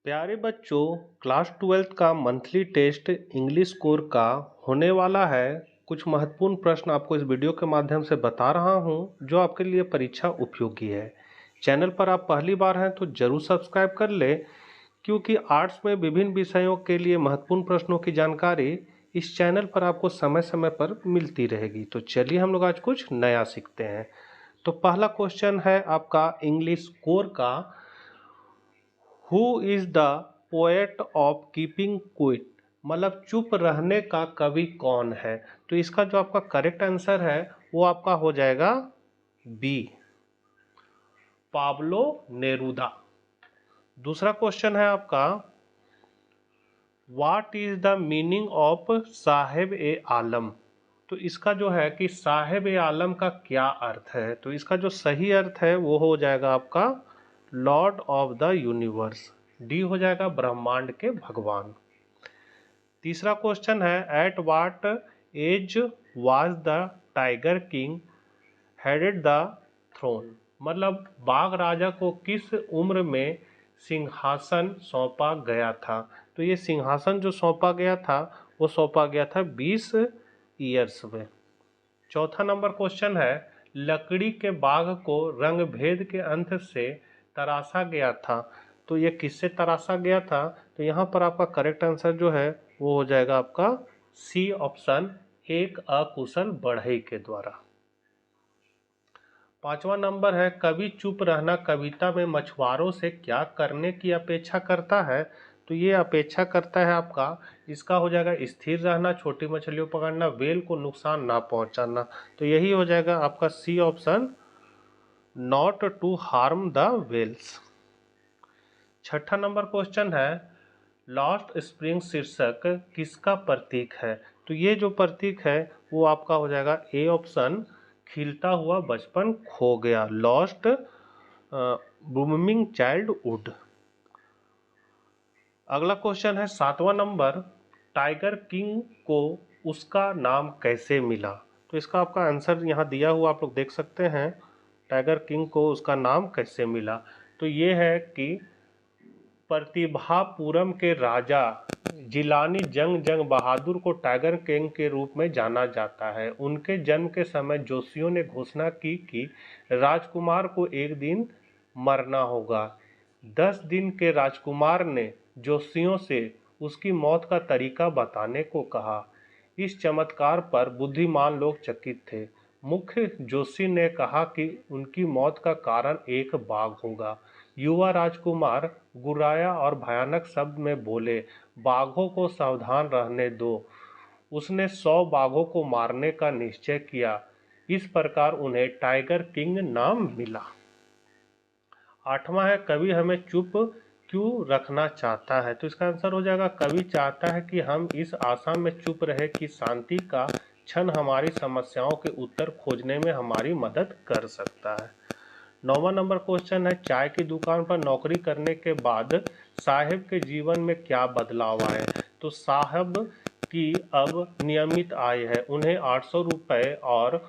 प्यारे बच्चों, class 12th का मंथली टेस्ट इंग्लिश कोर का होने वाला है। कुछ महत्वपूर्ण प्रश्न आपको इस वीडियो के माध्यम से बता रहा हूं, जो आपके लिए परीक्षा उपयोगी है। चैनल पर आप पहली बार हैं तो जरूर सब्सक्राइब कर ले, क्योंकि आर्ट्स में विभिन्न विषयों के लिए महत्वपूर्ण प्रश्नों की जानकारी इस चैनल पर आपको समय समय पर मिलती रहेगी। तो चलिए हम लोग आज कुछ नया सीखते हैं। तो पहला क्वेश्चन है आपका इंग्लिश कोर का, who is the poet of keeping quit, मतलब चुप रहने का कवि कौन है। तो इसका जो आपका करेक्ट आंसर है वो आपका हो जाएगा बी, पाब्लो नेरुदा। दूसरा क्वेश्चन है आपका, what is the meaning of साहेब ए आलम। तो इसका जो है कि साहेब ए आलम का क्या अर्थ है। तो इसका जो सही अर्थ है वो हो जाएगा आपका lord of the universe. D हो जाएगा ब्रह्मांड के भगवान। तीसरा क्वेश्चन है, at what age was the tiger king headed the throne, मतलब बाघ राजा को किस उम्र में सिंहासन सौंपा गया था। तो ये सिंहासन जो सौंपा गया था वो सौंपा गया था 20 ईयर्स में। चौथा नंबर क्वेश्चन है, लकड़ी के बाघ को रंग भेद के अंत से तराशा गया था। तो ये किससे तराशा गया था। तो यहाँ पर आपका करेक्ट आंसर जो है वो हो जाएगा आपका सी ऑप्शन, एक अकुशल बढ़ई के द्वारा। पांचवा नंबर है, कवि चुप रहना कविता में मछुआरों से क्या करने की अपेक्षा करता है। तो ये अपेक्षा करता है आपका, इसका हो जाएगा स्थिर रहना, छोटी मछलियों पकड़ना, वेल को नुकसान ना पहुंचाना। तो यही हो जाएगा आपका C option, not to harm the whales. छठा नंबर क्वेश्चन है, लास्ट स्प्रिंग शीर्षक किसका प्रतीक है। तो ये जो प्रतीक है वो आपका हो जाएगा ए ऑप्शन, खिलता हुआ बचपन खो गया, लॉस्ट ब्लूमिंग चाइल्डहुड। अगला क्वेश्चन है सातवां नंबर, टाइगर किंग को उसका नाम कैसे मिला। तो इसका आपका आंसर यहाँ दिया हुआ आप लोग देख सकते हैं, टाइगर किंग को उसका नाम कैसे मिला। तो ये है कि प्रतिभापुरम के राजा जिलानी जंग जंग बहादुर को टाइगर किंग के रूप में जाना जाता है। उनके जन्म के समय जोशियों ने घोषणा की कि राजकुमार को एक दिन मरना होगा। 10 दिन के राजकुमार ने जोशियों से उसकी मौत का तरीका बताने को कहा। इस चमत्कार पर बुद्धिमान लोग चकित थे। मुख्य जोशी ने कहा कि उनकी मौत का कारण एक बाघ होगा। युवा राजकुमार गुर्राया और भयानक शब्द में बोले, बाघों को सावधान रहने दो। उसने 100 बाघों को मारने का निश्चय किया। इस प्रकार उन्हें टाइगर किंग नाम मिला। आठवां है, कवि हमें चुप क्यों रखना चाहता है। तो इसका आंसर हो जाएगा, कवि चाहता है कि हम इस आशा में चुप रहे कि शांति का क्षण हमारी समस्याओं के उत्तर खोजने में हमारी मदद कर सकता है। नौवां नंबर क्वेश्चन है, चाय की दुकान पर नौकरी करने के बाद साहब के जीवन में क्या बदलाव आए। तो साहब की अब नियमित आय है, उन्हें 800 रुपये और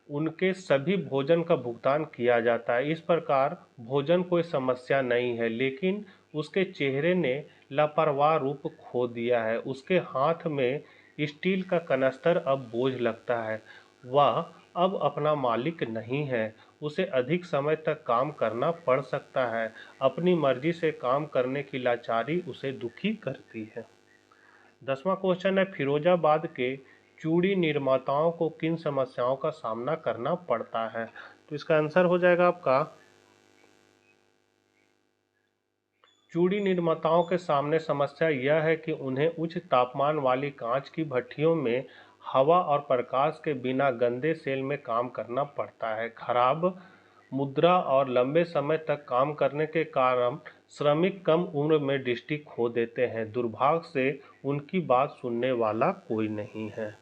उनके सभी भोजन का भुगतान किया जाता है। इस प्रकार भोजन कोई समस्या नहीं है, लेकिन उसके चेहरे ने लापरवाह रूप खो दिया है। उसके हाथ में स्टील का कनस्तर अब बोझ लगता है। वह अब अपना मालिक नहीं है। उसे अधिक समय तक काम करना पड़ सकता है। अपनी मर्जी से काम करने की लाचारी उसे दुखी करती है। 10वां क्वेश्चन है, फिरोजाबाद के चूड़ी निर्माताओं को किन समस्याओं का सामना करना पड़ता है। तो इसका आंसर हो जाएगा आपका, चूड़ी निर्माताओं के सामने समस्या यह है कि उन्हें उच्च तापमान वाली कांच की भट्टियों में हवा और प्रकाश के बिना गंदे सेल में काम करना पड़ता है। खराब मुद्रा और लंबे समय तक काम करने के कारण श्रमिक कम उम्र में दृष्टि खो देते हैं। दुर्भाग्य से उनकी बात सुनने वाला कोई नहीं है।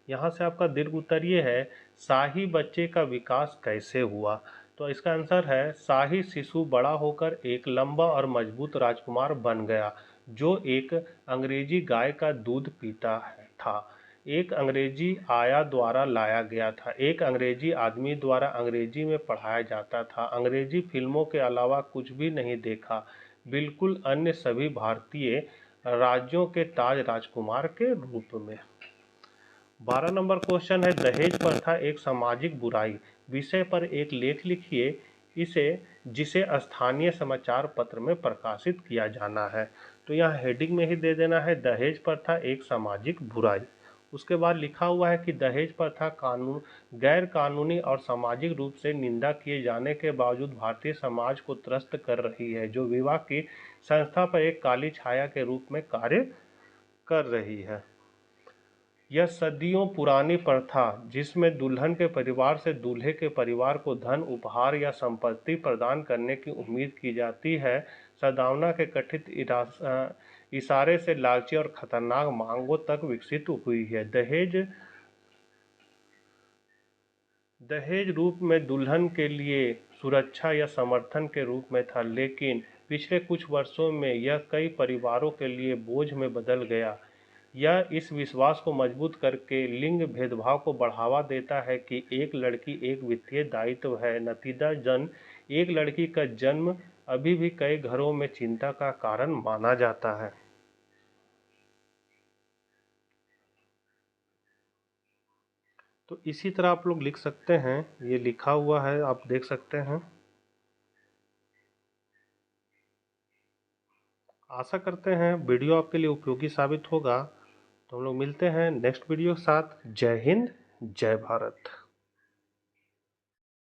यहाँ से आपका दीर्घ उत्तर ये है, शाही बच्चे का विकास कैसे हुआ। तो इसका आंसर है, शाही शिशु बड़ा होकर एक लंबा और मजबूत राजकुमार बन गया, जो एक अंग्रेजी गाय का दूध पीता था। एक अंग्रेजी आया द्वारा लाया गया था। एक अंग्रेजी आदमी द्वारा अंग्रेजी में पढ़ाया जाता था। अंग्रेजी फिल्मों के अलावा कुछ भी नहीं देखा। बिल्कुल अन्य सभी भारतीय राज्यों के ताज राजकुमार के रूप में। 12 नंबर क्वेश्चन है, दहेज प्रथा एक सामाजिक बुराई विषय पर एक लेख लिखिए इसे जिसे स्थानीय समाचार पत्र में प्रकाशित किया जाना है। तो यहाँ हेडिंग में ही दे देना है दहेज प्रथा एक सामाजिक बुराई। उसके बाद लिखा हुआ है कि दहेज प्रथा कानून गैर कानूनी और सामाजिक रूप से निंदा किए जाने के बावजूद भारतीय समाज को त्रस्त कर रही है, जो विवाह की संस्था पर एक काली छाया के रूप में कार्य कर रही है। यह सदियों पुरानी प्रथा जिसमें दुल्हन के परिवार से दूल्हे के परिवार को धन उपहार या संपत्ति प्रदान करने की उम्मीद की जाती है, सद्भावना के कथित इशारे से लालची और खतरनाक मांगों तक विकसित हुई है। दहेज रूप में दुल्हन के लिए सुरक्षा या समर्थन के रूप में था, लेकिन पिछले कुछ वर्षों में यह कई परिवारों के लिए बोझ में बदल गया। यह इस विश्वास को मजबूत करके लिंग भेदभाव को बढ़ावा देता है कि एक लड़की एक वित्तीय दायित्व है। नतीजतन एक लड़की का जन्म अभी भी कई घरों में चिंता का कारण माना जाता है। तो इसी तरह आप लोग लिख सकते हैं, ये लिखा हुआ है आप देख सकते हैं। आशा करते हैं वीडियो आपके लिए उपयोगी साबित होगा। तो हम लोग मिलते हैं नेक्स्ट वीडियो के साथ। जय हिंद, जय भारत।